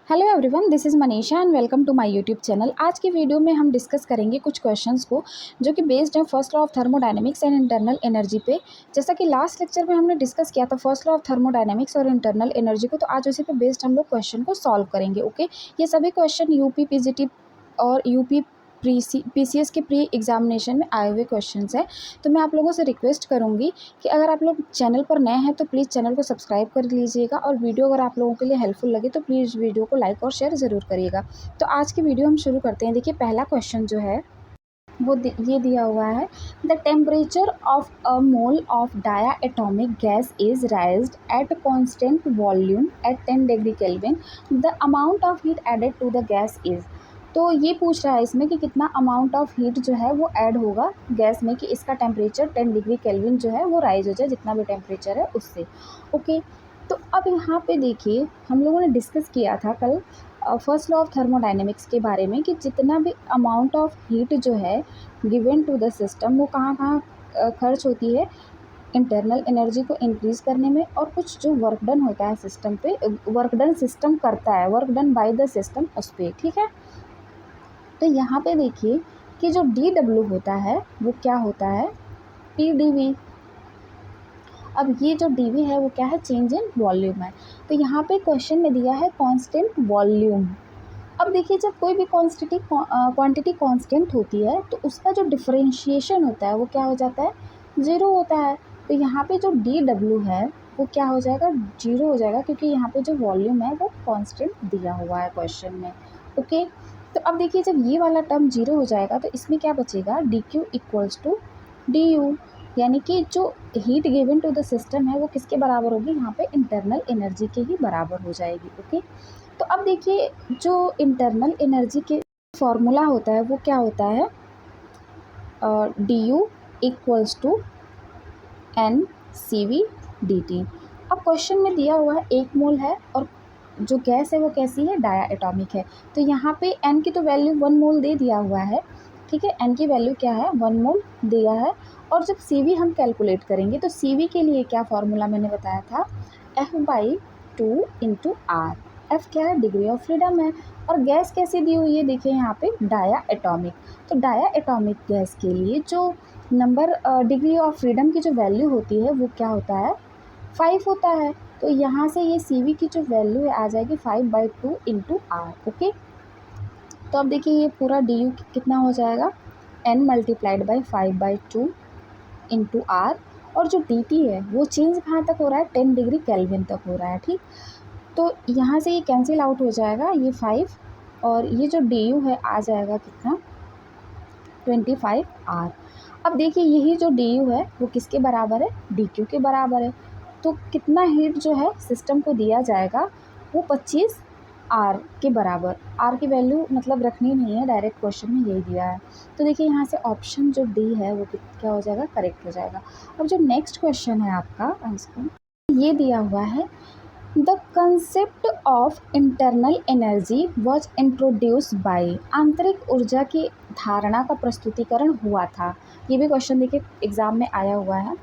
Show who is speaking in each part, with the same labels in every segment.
Speaker 1: Hello everyone, this is Manisha and welcome to my YouTube channel. आज की video में हम डिस्कस करेंगे कुछ क्वेश्चंस को जो कि बेस्ड है first law of thermodynamics and internal energy पे। जैसा कि लास्ट लेक्चर में हमने डिस्कस किया था फर्स्ट लॉ ऑफ थर्मोडायनेमिक्स और इंटरनल एनर्जी को, तो आज उसी पे बेस्ड हम लोग क्वेश्चन को सॉल्व करेंगे। ओके, ये सभी क्वेश्चन यूपी पीजीटी और यूपी पीसीएस के प्री एग्जामिनेशन में आए हुए क्वेश्चंस हैं। तो मैं आप लोगों से रिक्वेस्ट करूंगी कि अगर आप लोग चैनल पर नए हैं तो प्लीज़ चैनल को सब्सक्राइब कर लीजिएगा, और वीडियो अगर आप लोगों के लिए हेल्पफुल लगे तो प्लीज़ वीडियो को लाइक और शेयर ज़रूर करिएगा। तो आज की वीडियो हम शुरू करते हैं। देखिए, पहला क्वेश्चन जो है वो ये दिया हुआ है, the temperature of a mole of diatomic gas is raised at constant volume at 10 degree Kelvin, the amount of heat added to the gas is. तो ये पूछ रहा है इसमें कि कितना अमाउंट ऑफ हीट जो है वो ऐड होगा गैस में कि इसका टेम्परेचर 10 डिग्री केल्विन जो है वो राइज हो जाए, जितना भी टेम्परेचर है उससे। ओके, तो अब यहाँ पे देखिए, हम लोगों ने डिस्कस किया था कल फर्स्ट लॉ ऑफ थर्मोडायनेमिक्स के बारे में कि जितना भी अमाउंट ऑफ हीट जो है गिवन टू द सिस्टम वो कहाँ कहाँ खर्च होती है, इंटरनल एनर्जी को इंक्रीज़ करने में, और कुछ जो वर्क डन होता है सिस्टम पे, वर्क डन सिस्टम करता है, work done by the system उस पर। ठीक है, तो यहाँ पे देखिए कि जो डी डब्ल्यू होता है वो क्या होता है, पी डी वी। अब ये जो डी वी है वो क्या है, चेंज इन वॉल्यूम है। तो यहाँ पे क्वेश्चन में दिया है कांस्टेंट वॉल्यूम। अब देखिए, जब कोई भी क्वांटिटी कांस्टेंट होती है तो उसका जो डिफरेंशिएशन होता है वो क्या हो जाता है, ज़ीरो होता है। तो यहाँ पे जो डी डब्ल्यू है वो क्या हो जाएगा, जीरो हो जाएगा, क्योंकि यहाँ पे जो वॉल्यूम है वो कांस्टेंट दिया हुआ है क्वेश्चन में। ओके, तो अब देखिए, जब ये वाला टर्म जीरो हो जाएगा तो इसमें क्या बचेगा, D Q equals to D U, यानी कि जो heat given to the system है वो किसके बराबर होगी, यहाँ पे इंटरनल एनर्जी के ही बराबर हो जाएगी। ओके, तो अब देखिए, जो इंटरनल एनर्जी के फॉर्मूला होता है वो क्या होता है, D U equals to N C V D T. अब क्वेश्चन में दिया हुआ है 1 मोल है और जो गैस है वो कैसी है, डाया एटॉमिक है। तो यहाँ पे एन की तो वैल्यू 1 मोल दे दिया हुआ है। ठीक है, एन की वैल्यू क्या है, 1 मोल दिया है। और जब सी वी हम कैलकुलेट करेंगे तो सी वी के लिए क्या फॉर्मूला मैंने बताया था, F/2 इंटू आर। एफ क्या है, डिग्री ऑफ फ्रीडम है। और गैस कैसे दी हुई है, देखिए यहाँ पे डाया एटॉमिक। तो डाया एटॉमिक गैस के लिए जो नंबर डिग्री ऑफ फ्रीडम की जो वैल्यू होती है वो क्या होता है, 5 होता है। तो यहाँ से ये सी वी की जो वैल्यू है आ जाएगी 5/2 इंटू आर। ओके, तो अब देखिए ये पूरा डी यू कितना हो जाएगा, n multiplied by 5/2 into R. और जो डी टी है वो चेंज कहाँ तक हो रहा है, 10 डिग्री केल्विन तक हो रहा है। ठीक, तो यहाँ से ये कैंसिल आउट हो जाएगा, ये 5 और ये जो डी यू है आ जाएगा कितना, 25 आर। अब देखिए, यही जो डी यू है वो किसके बराबर है, डी क्यू के बराबर है। तो कितना हीट जो है सिस्टम को दिया जाएगा वो 25 आर के बराबर। आर की वैल्यू मतलब रखनी नहीं है, डायरेक्ट क्वेश्चन में यही दिया है। तो देखिए, यहाँ से ऑप्शन जो डी है वो क्या हो जाएगा, करेक्ट हो जाएगा। अब जो नेक्स्ट क्वेश्चन है आपका, इसको ये दिया हुआ है, the concept of internal energy was introduce by, आंतरिक ऊर्जा की धारणा का प्रस्तुतिकरण हुआ था। ये भी क्वेश्चन देखिए एग्जाम में आया हुआ है।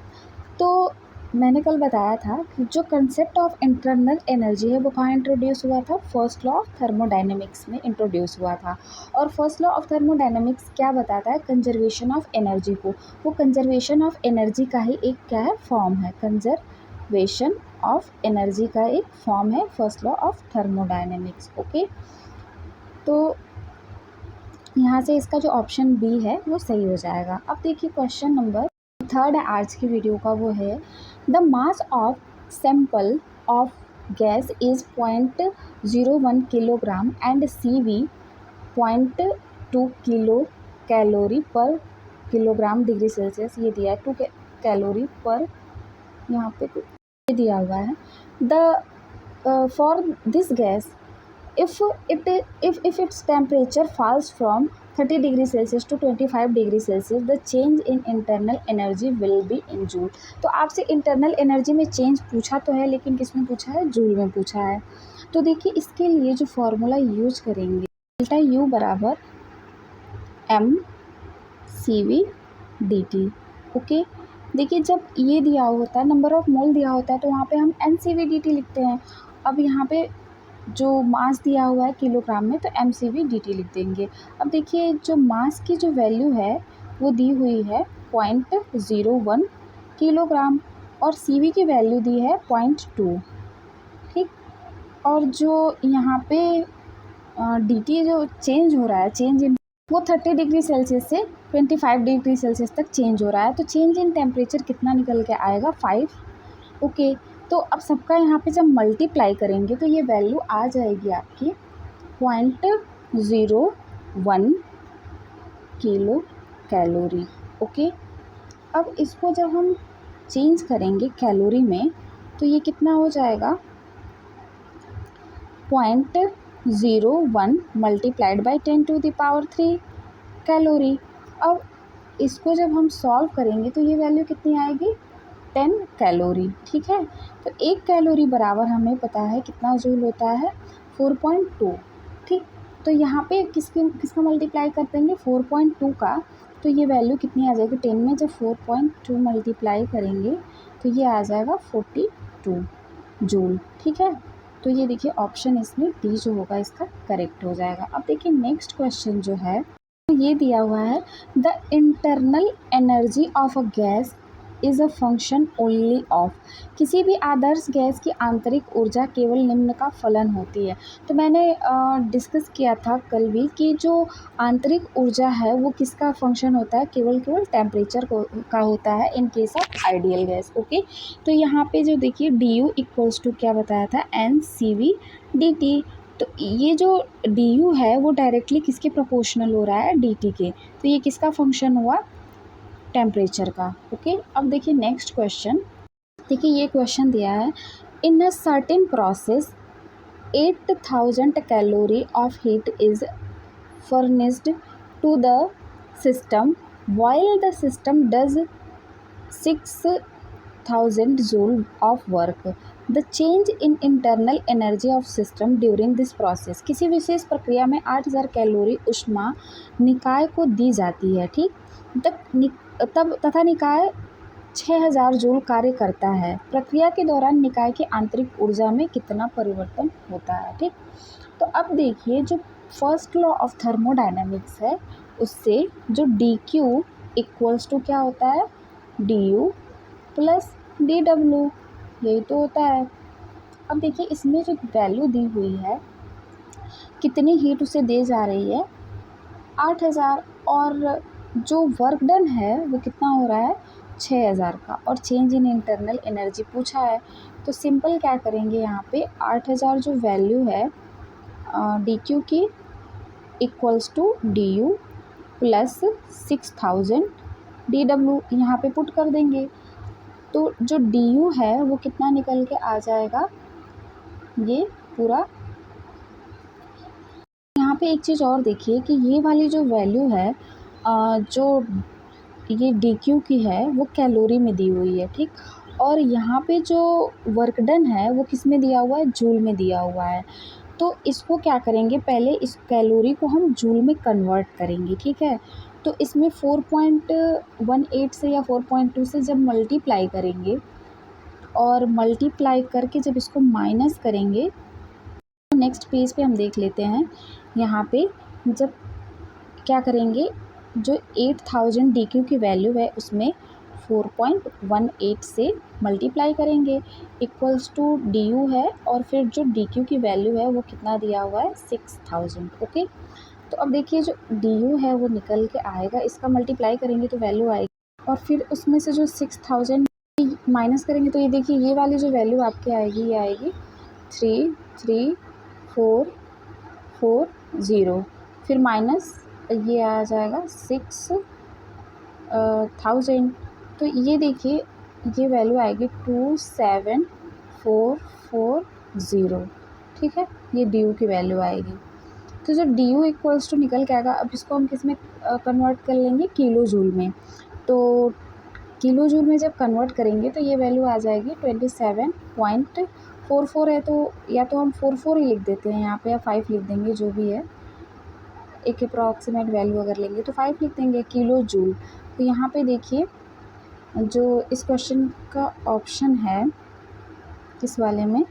Speaker 1: तो मैंने कल बताया था कि जो कंसेप्ट ऑफ इंटरनल एनर्जी है वो कहाँ इंट्रोड्यूस हुआ था, फर्स्ट लॉ ऑफ थर्मोडायनेमिक्स में इंट्रोड्यूस हुआ था। और फर्स्ट लॉ ऑफ थर्मोडायनेमिक्स क्या बताता है, कंजर्वेशन ऑफ एनर्जी को। वो कंजर्वेशन ऑफ एनर्जी का ही एक क्या है, फॉर्म है। कंजर्वेशन ऑफ एनर्जी का एक फॉर्म है first law of thermodynamics. Okay, तो यहाँ से इसका जो ऑप्शन बी है वो सही हो जाएगा। अब देखिए क्वेश्चन नंबर थर्ड है आज की वीडियो का, वो है, the mass of sample of gas is 0.01 kilogram and C V 0.2 kilo calorie per kilogram degree Celsius. ये दिया है 2 कैलोरी पर, यहाँ पे ये दिया हुआ है। The for this gas if its temperature falls from 30 degree Celsius to 25 degree Celsius, the change in internal energy will be in joule। तो आपसे इंटरनल एनर्जी में चेंज पूछा तो है, लेकिन किस में पूछा है, जूल में पूछा है। तो देखिए, इसके लिए जो फॉर्मूला यूज करेंगे, डेल्टा यू बराबर M C V D T. Okay, देखिए, जब ये दिया होता है, नंबर ऑफ मोल दिया होता है, तो वहाँ पे हम N C V D T लिखते हैं। अब यहाँ पे जो मास दिया हुआ है किलोग्राम में, तो MCV dt लिख देंगे। अब देखिए जो मास की जो वैल्यू है वो दी हुई है 0.01 किलोग्राम और CV की वैल्यू दी है 0.2, ठीक। और जो यहाँ पे dt जो चेंज हो रहा है, चेंज इन वो 30 डिग्री सेल्सियस से 25 डिग्री सेल्सियस तक चेंज हो रहा है। तो चेंज इन टेम्परेचर कितना निकल के आएगा 5। ओके, तो अब सबका यहाँ पे जब मल्टीप्लाई करेंगे तो ये वैल्यू आ जाएगी आपकी 0.01 किलो कैलोरी। ओके, अब इसको जब हम चेंज करेंगे कैलोरी में तो ये कितना हो जाएगा 0.01 मल्टीप्लाइड बाई 10⁻³ कैलोरी। अब इसको जब हम सॉल्व करेंगे तो ये वैल्यू कितनी आएगी 10 कैलोरी, ठीक है। तो 1 कैलोरी बराबर हमें पता है कितना जूल होता है 4.2, ठीक। तो यहाँ पे किसका मल्टीप्लाई कर देंगे 4.2 का, तो ये वैल्यू कितनी आ जाएगी 10 में जब 4.2 मल्टीप्लाई करेंगे तो ये आ जाएगा 42 जूल, ठीक है। तो ये देखिए ऑप्शन इसमें डी जो होगा इसका करेक्ट हो जाएगा। अब देखिए नेक्स्ट क्वेश्चन जो है ये दिया हुआ है, the internal energy of a gas is a function only of. किसी भी आदर्श गैस की आंतरिक ऊर्जा केवल निम्न का फलन होती है। तो मैंने डिस्कस किया था कल भी कि जो आंतरिक ऊर्जा है वो किसका फंक्शन होता है, केवल टेम्परेचर का होता है in case of ideal gas. Okay, तो यहाँ पे जो देखिए du इक्वल्स टू क्या बताया था NCV dt। तो ये जो du है वो डायरेक्टली किसके प्रोपोर्शनल हो रहा है dt के, तो ये किसका फंक्शन हुआ टेम्परेचर का। ओके, अब देखिए नेक्स्ट क्वेश्चन, देखिए ये क्वेश्चन दिया है, in a certain process 8000 calorie of heat is furnished to the system while the system does 6000 joule of work. The change in internal energy of system during this process। किसी विशेष प्रक्रिया में 8000 calorie ऊष्मा निकाय को दी जाती है, ठीक। तब तथा निकाय 6000 जूल कार्य करता है। प्रक्रिया के दौरान निकाय की आंतरिक ऊर्जा में कितना परिवर्तन होता है, ठीक। तो अब देखिए जो फर्स्ट लॉ ऑफ थर्मोडायनामिक्स है उससे जो dq इक्वल्स टू क्या होता है du प्लस dw, यही तो होता है। अब देखिए इसमें जो वैल्यू दी हुई है कितनी हीट उसे दे जा रही है 8000, और जो वर्क डन है वो कितना हो रहा है 6000 का, और चेंज इन इंटरनल एनर्जी पूछा है। तो सिंपल क्या करेंगे यहाँ पे 8000 जो वैल्यू है dq की equals to du plus 6000 dw यहाँ पे पुट कर देंगे। तो जो du है वो कितना निकल के आ जाएगा, ये पूरा। यहाँ पे एक चीज़ और देखिए कि ये वाली जो वैल्यू है जो ये dq की है वो कैलोरी में दी हुई है, ठीक। और यहाँ पे जो वर्क डन है वो किस में दिया हुआ है जूल में दिया हुआ है। तो इसको क्या करेंगे, पहले इस कैलोरी को हम जूल में कन्वर्ट करेंगे, ठीक है। तो इसमें 4.18 से या 4.2 से जब मल्टीप्लाई करेंगे और मल्टीप्लाई करके जब इसको माइनस करेंगे, नेक्स्ट पेज पे हम देख लेते हैं। यहाँ पे जब क्या करेंगे, जो 8000 dq की वैल्यू है उसमें 4.18 से मल्टीप्लाई करेंगे इक्वल्स टू du है, और फिर जो dq की वैल्यू है वो कितना दिया हुआ है 6000। ओके, तो अब देखिए जो du है वो निकल के आएगा, इसका मल्टीप्लाई करेंगे तो वैल्यू आएगी, और फिर उसमें से जो 6000 माइनस करेंगे तो ये देखिए ये वाली जो वैल्यू आपके आएगी ये आएगी 33440, फिर माइनस ये आ जाएगा 6000। तो ये देखिए ये वैल्यू आएगी 27440, ठीक है, ये du की वैल्यू आएगी। तो जो du इक्वल्स टू निकल के आएगा, अब इसको हम किस में कन्वर्ट कर लेंगे किलो जूल में। तो किलो जूल में जब कन्वर्ट करेंगे तो ये वैल्यू आ जाएगी 27.44 है, तो या तो हम 44 ही लिख देते हैं यहाँ पे, या 5 लिख देंगे, जो भी है एक अप्रॉक्सीमेट वैल्यू अगर लेंगे तो 5 लिख देंगे किलो जूल। तो यहाँ पे देखिए जो इस क्वेश्चन का ऑप्शन है इस वाले में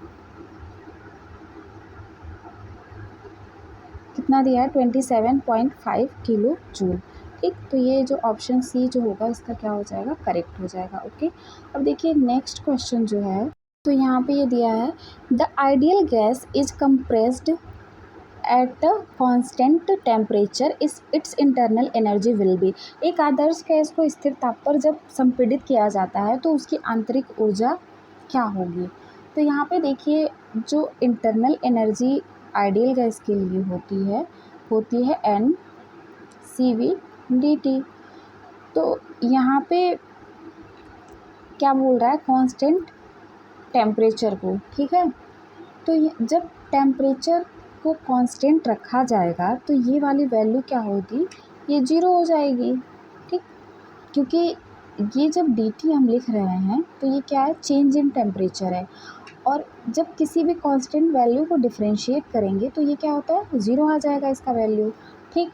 Speaker 1: कितना दिया है 27.5 किलो जूल। ठीक, तो ये जो ऑप्शन सी जो होगा इसका क्या हो जाएगा, करेक्ट हो जाएगा। ओके, अब देखिए नेक्स्ट क्वेश्चन जो है, तो यहाँ पे ये दिया है the ideal gas is compressed at a constant temperature is its internal energy will be. एक आदर्श गैस को स्थिर ताप पर जब संपीड़ित किया जाता है तो उसकी आंतरिक ऊर्जा क्या होगी। तो यहाँ पे देखिए जो इंटरनल एनर्जी आइडियल गैस के लिए होती है N C V D T. तो यहाँ पे क्या बोल रहा है, कांस्टेंट टेम्परेचर को। ठीक है, तो जब टेम्परेचर को कांस्टेंट रखा जाएगा तो ये वाली वैल्यू क्या होगी, ये ज़ीरो हो जाएगी। ठीक, क्योंकि ये जब डी टी हम लिख रहे हैं तो ये क्या है, चेंज इन टेम्परेचर है, और जब किसी भी कांस्टेंट वैल्यू को डिफरेंशिएट करेंगे तो ये क्या होता है, ज़ीरो आ जाएगा इसका वैल्यू। ठीक,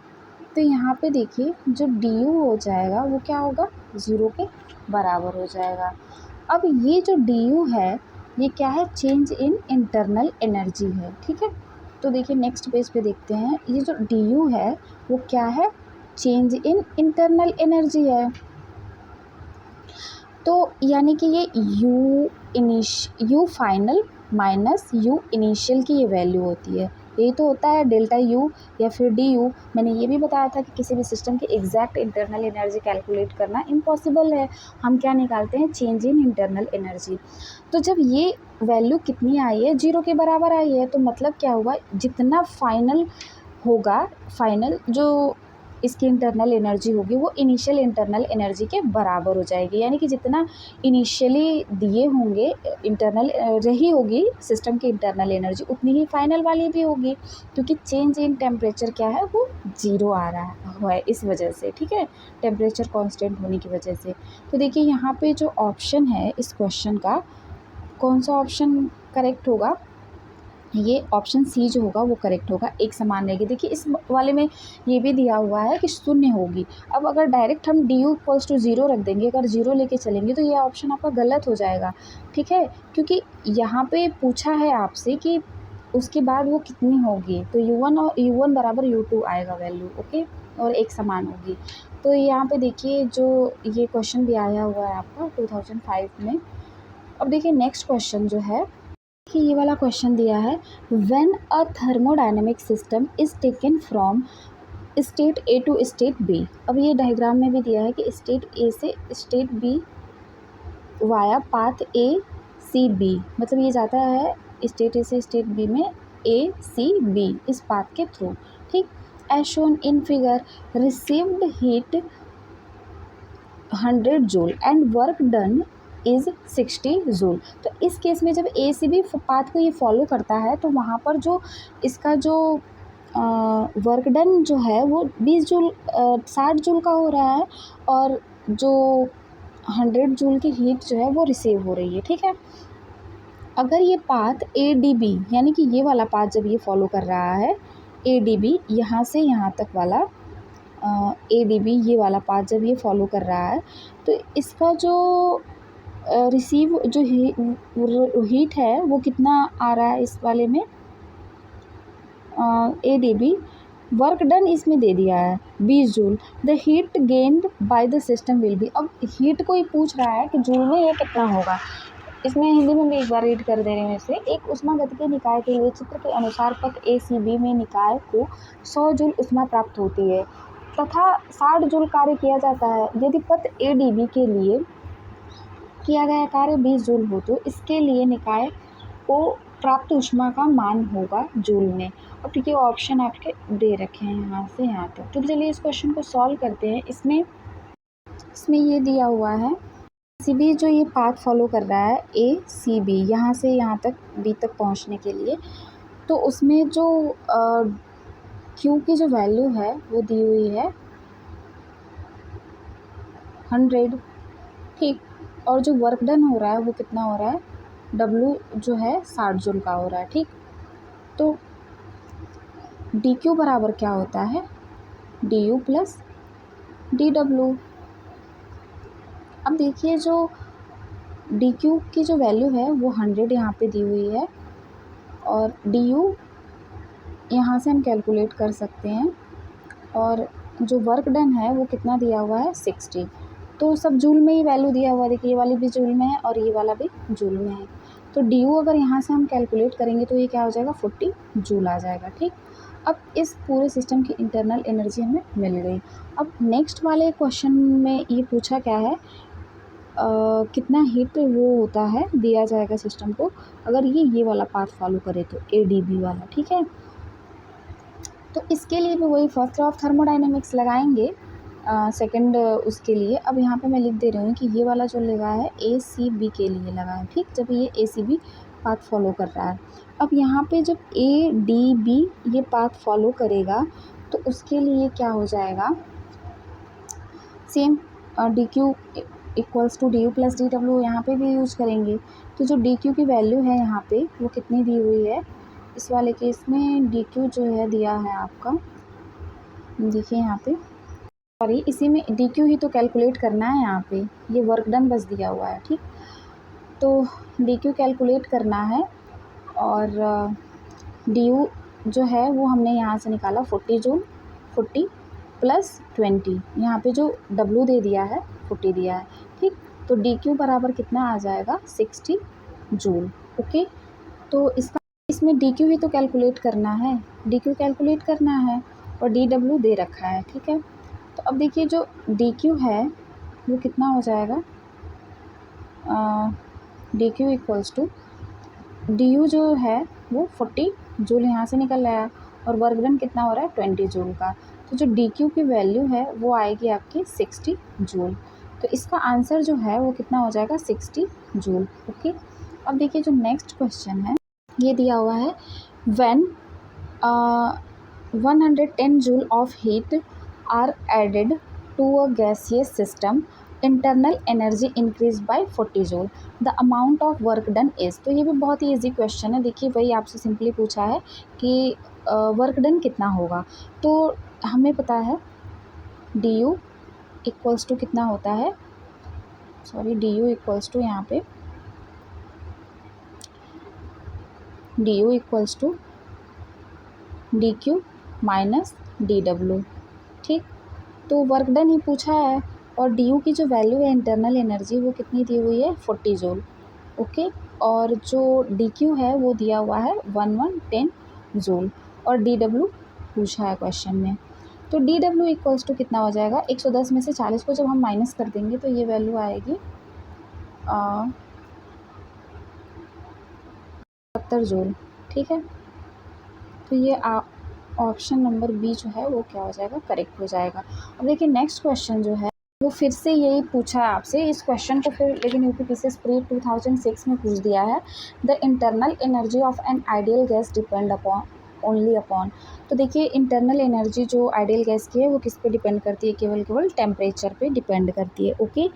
Speaker 1: तो यहाँ पे देखिए जो डी यू हो जाएगा वो क्या होगा, ज़ीरो के बराबर हो जाएगा। अब ये जो डी यू है ये क्या है, चेंज इन इंटरनल एनर्जी है। ठीक है, तो देखिए नेक्स्ट पेज पे देखते हैं, ये जो डी यू है वो क्या है, चेंज इन इंटरनल एनर्जी है। तो यानी कि ये you final minus you initial की ये वैल्यू होती है। यही तो होता है डेल्टा यू या फिर डी यू। मैंने ये भी बताया था कि किसी भी सिस्टम की एग्जैक्ट इंटरनल एनर्जी कैलकुलेट करना इम्पॉसिबल है। हम क्या निकालते हैं, चेंज इन इंटरनल एनर्जी। तो जब ये वैल्यू कितनी आई है, ज़ीरो के बराबर आई है, तो मतलब क्या हुआ, जितना फाइनल होगा, फाइनल जो इसकी इंटरनल एनर्जी होगी वो इनिशियल इंटरनल एनर्जी के बराबर हो जाएगी। यानी कि जितना इनिशियली दिए होंगे इंटरनल रही होगी सिस्टम की इंटरनल एनर्जी, उतनी ही फाइनल वाली भी होगी, क्योंकि चेंज इन टेम्परेचर क्या है, वो ज़ीरो आ रहा है इस वजह से। ठीक है, टेम्परेचर कांस्टेंट होने की वजह से। तो देखिए यहाँ पे जो ऑप्शन है इस क्वेश्चन का, कौन सा ऑप्शन करेक्ट होगा, ये ऑप्शन सी जो होगा वो करेक्ट होगा, एक समान रहेगी। देखिए इस वाले में ये भी दिया हुआ है कि शून्य होगी। अब अगर डायरेक्ट हम D U equals to zero रख देंगे, अगर ज़ीरो लेके चलेंगे तो ये ऑप्शन आपका गलत हो जाएगा। ठीक है, क्योंकि यहाँ पे पूछा है आपसे कि उसके बाद वो कितनी होगी, तो U1 और U1 बराबर U2 आएगा वैल्यू। ओके, और एक समान होगी। तो यहाँ पे देखिए जो ये क्वेश्चन भी आया हुआ है आपका 2005 में। अब देखिए नेक्स्ट क्वेश्चन जो है कि ये वाला क्वेश्चन दिया है, when a thermodynamic system is taken from state A to state B. अब ये डायग्राम में भी दिया है कि स्टेट ए से state B via path A C B, मतलब ये जाता है स्टेट ए से स्टेट बी में ए सी बी इस पाथ के थ्रू। ठीक, as shown in figure, received heat 100 joule and work done is 60 joule. तो इस केस में जब ए सी बी पाथ को ये फॉलो करता है तो वहाँ पर जो इसका जो वर्क डन जो है वो 20 जूल 60 जूल का हो रहा है, और जो 100 जूल की हीट जो है वो रिसीव हो रही है। ठीक है, अगर ये पाथ ए डी बी, यानी कि ये वाला पाथ जब ये फॉलो कर रहा है ए डी बी, यहाँ से यहाँ तक वाला ए डी बी ये वाला पाथ जब ये फॉलो कर रहा है, तो इसका जो रिसीव जो हीट है वो कितना आ रहा है इस वाले में, A D B. Work done इसमें दे दिया है 20 joule. The heat gained by the system will be. अब हीट को ही पूछ रहा है कि जूल में ये कितना होगा। इसमें हिंदी में भी एक बार रीड कर दे रहे हैं इसे। एक ऊष्मागतिकीय निकाय के लिए चित्र के अनुसार पथ ए सी बी में निकाय को 100 जूल ऊष्मा प्राप्त होती है तथा 60 जूल कार्य किया जाता है। यदि पथ ए डी बी के लिए किया गया कार्य 20 जूल हो तो इसके लिए निकाय को प्राप्त ऊष्मा का मान होगा जूल में। और क्योंकि ऑप्शन आपके दे रखे हैं यहाँ से यहाँ तक, तो चलिए इस क्वेश्चन को सॉल्व करते हैं। इसमें ये दिया हुआ है सी बी जो ये पाथ फॉलो कर रहा है ए सी बी, यहाँ से यहाँ तक बी तक पहुँचने के लिए, तो उसमें जो क्यू की जो वैल्यू है वो दी हुई है 100। ठीक, और जो वर्क डन हो रहा है वो कितना हो रहा है, डब्लू जो है 60 जूल का हो रहा है। ठीक, तो डी क्यू बराबर क्या होता है, D you plus D W. अब देखिए जो डी क्यू की जो वैल्यू है वो 100 यहाँ पे दी हुई है, और डी यू यहाँ से हम कैलकुलेट कर सकते हैं। और जो वर्क डन है वो कितना दिया हुआ है 60। तो सब जूल में ही वैल्यू दिया हुआ है, देखिए ये वाली भी जूल में है और ये वाला भी जूल में है। तो डी यू अगर यहाँ से हम कैलकुलेट करेंगे तो ये क्या हो जाएगा 40 जूल आ जाएगा। ठीक, अब इस पूरे सिस्टम की इंटरनल एनर्जी हमें मिल गई। अब नेक्स्ट वाले क्वेश्चन में ये पूछा क्या है, कितना हीट वो होता है दिया जाएगा सिस्टम को अगर ये वाला पाथ फॉलो करे तो ADB वाला। ठीक है, तो इसके लिए भी वही फर्स्ट लॉ ऑफ थर्मोडाइनमिक्स लगाएंगे सेकंड उसके लिए। अब यहाँ पे मैं लिख दे रही हूँ कि ये वाला जो लगा है ACB के लिए लगा है। ठीक, जब ये ACB पाथ फॉलो कर रहा है। अब यहाँ पे जब ADB ये पाथ फॉलो करेगा तो उसके लिए क्या हो जाएगा, same DQ equals to DU plus DW यहाँ पे भी यूज करेंगे। तो जो DQ की वैल्यू है यहाँ पे वो कितनी दी हुई है, इस वाले केस में DQ जो है दिया है आपका, देखिए यहाँ पे, सॉरी इसी में DQ ही तो कैलकुलेट करना है, यहाँ पे ये वर्क डन बस दिया हुआ है। ठीक, तो DQ कैलकुलेट करना है और DU जो है वो हमने यहाँ से निकाला 40 जूल, 40 प्लस 20, यहाँ पे जो W दे दिया है 40 दिया है। ठीक, तो DQ बराबर कितना आ जाएगा 60 जूल। ओके, तो इसमें DQ ही तो कैलकुलेट करना है, DQ कैलकुलेट करना है और DW दे रखा है। ठीक है, तो अब देखिए जो DQ है वो कितना हो जाएगा, DQ इक्वल्स टू DU जो है वो 40 जूल यहाँ से निकल आया और वर्क डन कितना हो रहा है 20 जूल का। तो जो DQ की वैल्यू है वो आएगी आपकी 60 जूल। तो इसका आंसर जो है वो कितना हो जाएगा 60 जूल। ओके, अब देखिए जो नेक्स्ट क्वेश्चन है ये दिया हुआ है, when 110 joule of heat are added to a gaseous system, internal energy increase by 40 joule, the amount of work done is. तो ये भी बहुत ही ईजी क्वेश्चन है। देखिए वही आपसे सिंपली पूछा है कि वर्क डन कितना होगा। तो हमें पता है DU इक्वल्स टू कितना होता है, सॉरी DU इक्वल्स टू यहाँ पे DU equals to DQ minus DW। ठीक, तो वर्क डन ही पूछा है और DU की जो वैल्यू है इंटरनल एनर्जी वो कितनी दी हुई है 40 जूल। ओके, और जो DQ है वो दिया हुआ है 1110 जूल और DW पूछा है क्वेश्चन में। तो DW इक्वल्स टू कितना हो जाएगा, 110 में से 40 को जब हम माइनस कर देंगे तो ये वैल्यू आएगी 70 जूल। ठीक है, तो ये ऑप्शन नंबर बी जो है वो क्या हो जाएगा, करेक्ट हो जाएगा। अब देखिए नेक्स्ट क्वेश्चन जो है वो फिर से यही पूछा है आपसे, इस क्वेश्चन को फिर लेकिन UPPCS प्री 2006 में पूछ दिया है, the internal energy of an ideal gas depend upon only upon. तो देखिए इंटरनल एनर्जी जो आइडियल गैस की है वो किस पे डिपेंड करती है, केवल टेम्परेचर पे डिपेंड करती है। ओके,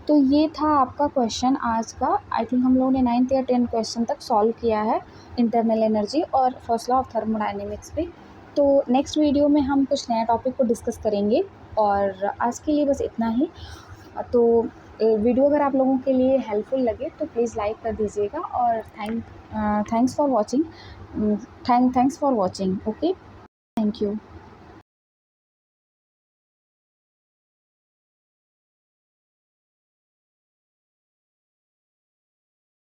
Speaker 1: तो ये था आपका क्वेश्चन आज का। आई थिंक हम लोगों ने 9th या 10th क्वेश्चन तक सॉल्व किया है इंटरनल एनर्जी और फर्स्ट लॉ ऑफ थर्मोडाइनमिक्स पे। तो नेक्स्ट वीडियो में हम कुछ नया टॉपिक को डिस्कस करेंगे और आज के लिए बस इतना ही। तो वीडियो अगर आप लोगों के लिए हेल्पफुल लगे तो प्लीज़ लाइक कर दीजिएगा और thanks for watching. Okay, thank you.